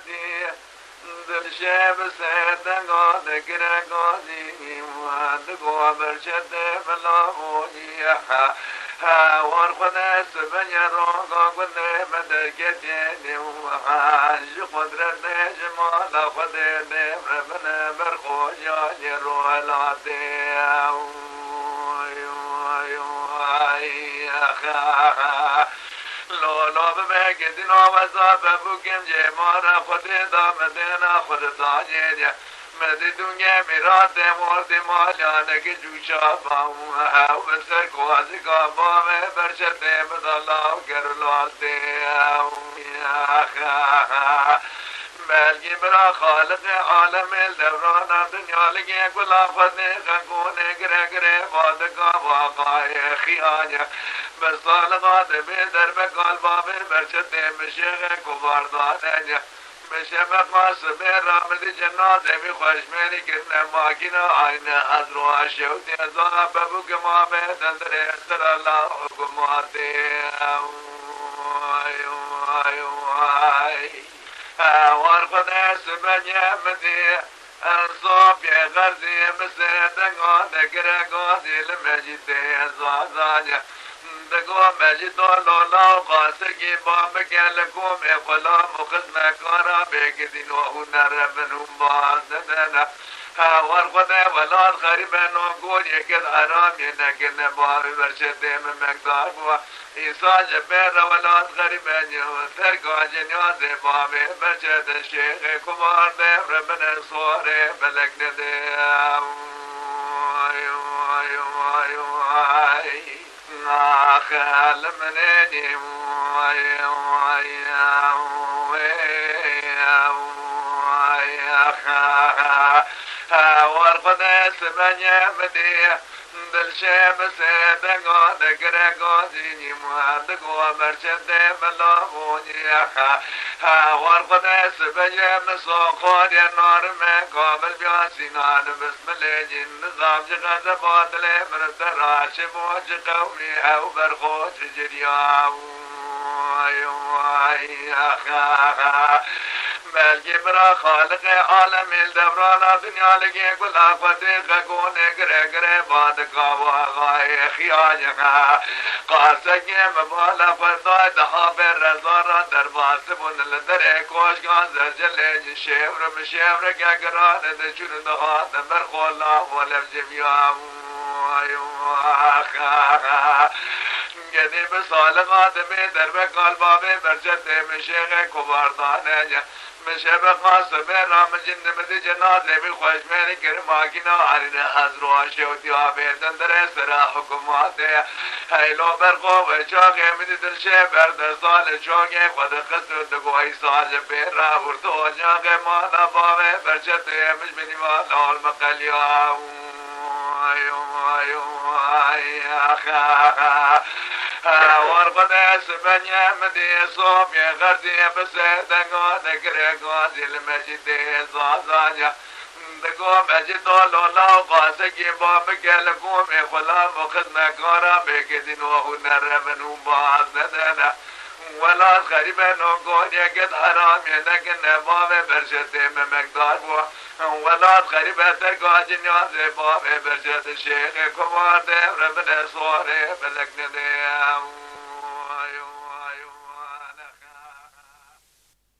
مدی دل شب سردگان گرگانی مد گو برشد بلاوی وار خدا سبنی روگا گنده بدر کتینی وحاج قدرت جمال خود نبر بنا برخوشانی رولاتی لولا بمگدین آوازا ببوکم جمارا خود دامدینا خود تاجیدی مدی دنیا میرات مورد مالیانه که جوشا باو او بسر کوازی کا بامه برشت بدالاو کرلاتی بلگی برا خالق عالم دوران دنیا لگی گلا خود خنگونه گره گره بادگا واقعی خیانه بسالقات بیدر بکال بابه برشت مشیغ کباردانه میشه مقاصد رامدی جنات بی خوشمنی کنه ماکینا آینه از روح شوتی ازا ببو که محمد اندر اختر الله حکماتی وار خدا سبنی مدی انصاب یه غرزی مسدنگان گرگازی لمجیده ازازانه دگو مجید لولا قاسقی بام گلکوم اقلا مخزم کارا بگدین و هنر بنوم بازدن وار خدا ولاد خریب نوگون یکت حرامی نکن بابی برشد مقدار بوا ایسا جبر ولاد خریب ترکا جنیاز بابی برشد شیخ کمار دفر بن صوره بلک نده خال منني ورقد سبني بدي دل شب سدقو دقرقو زيني مهدقو برشد بلاغوني ورقد سبني مسوقون يا نار مقابل بياسينان بسم الله جن نظام جغز باطل مرتراش موج قومي او برخوش جرياو بلکه برا خالق عالم الدبرانا دنیا لگی گلا قدق گونه گره گره بادگا و آغای خیاجها قاسقی مبالا فردای دحاب رزا را در باسبون لدر کوشگان زرجل شیور بشیور گگران دچون دهات برخولا و لفجبیام گدی به سالقات می در بکال بابی برجت مشیغ کباردانه میشه به قاسم رام جند مدی جنازه بی خوشمنی کرماکینا عرینه از روح شوتی آبیدن در سرا حکوماته هیلو برقو و چاقی مدی درشه برد سال چوگی خود خسر دگوی سال پیر را ورتو جاق مانا بابی برجت مش بینی والا المقلیا ورقد سبني مدي صوب يا غرزي بسدقو دقرقو زي المجد زازانيا دقو مجد لولا قاسقي باب قلقوم اخلا مخدنا كارا بكدين وهنر منو باز ندنا ولا غريبا نقول يقد حرام يدك النباب برشد مقدار بو ولا غريبا ترقى جنياز باب برشد الشيخ كبار دير ربنا صوري بلك نديم